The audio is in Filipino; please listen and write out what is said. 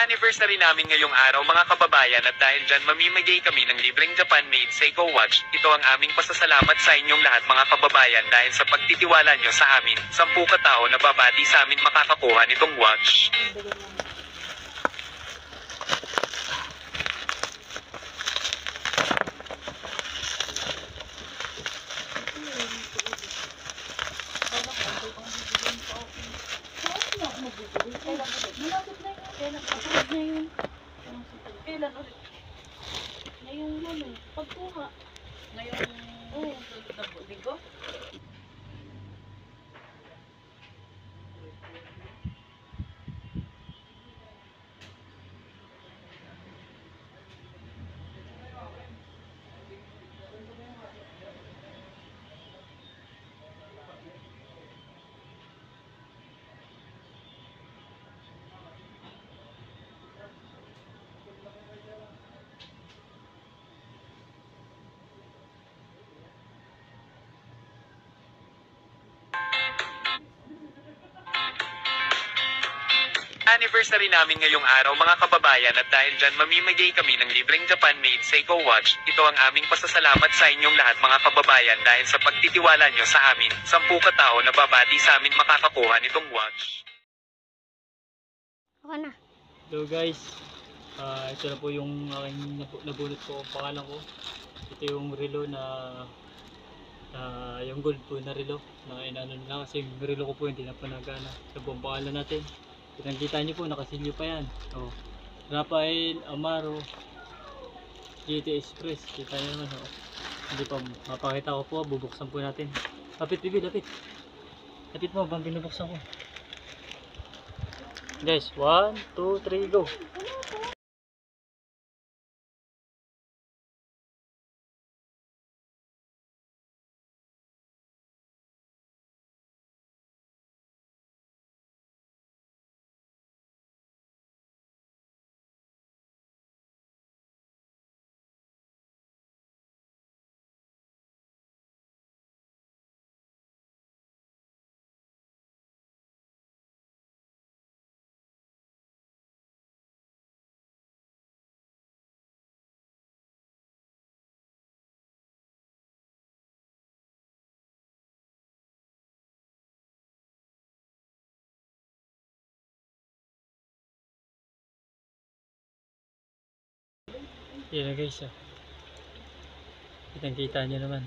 Anniversary namin ngayong araw mga kababayan at dahil dyan mamimigay kami ng libreng Japan-made Seiko watch. Ito ang aming pasasalamat sa inyong lahat mga kababayan dahil sa pagtitiwala nyo sa amin. 10 katao na babati sa amin makakakuha nitong watch. Kailan ulit? Ngayong ano, pagkuha. Ngayong linggo? Anniversary namin ngayong araw mga kababayan at dahil dyan mamimigay kami ng libreng Japan-made Seiko watch. Ito ang aming pasasalamat sa inyong lahat mga kababayan dahil sa pagtitiwala nyo sa amin. 10 katao na babati sa amin makakakuha nitong watch. Ako na. Hello guys, ito na po yung aking nabunot ko, pangalan ko. Ito yung relo na yung gold po na relo na inano nila kasi yung relo ko po hindi na po nagana. Ito po ang pangalan natin. Kita niyo po, nakasilyo pa yan. Oh. Rafael Amaro GT Express. Kita niyo naman. Oh. Hindi pa mapakita ko po, bubuksan po natin. Lapit bibi, lapit. Lapit mo, bang binubuksan ko. Guys, 1, 2, 3, go. Yan na guys, kitang kita nyo naman.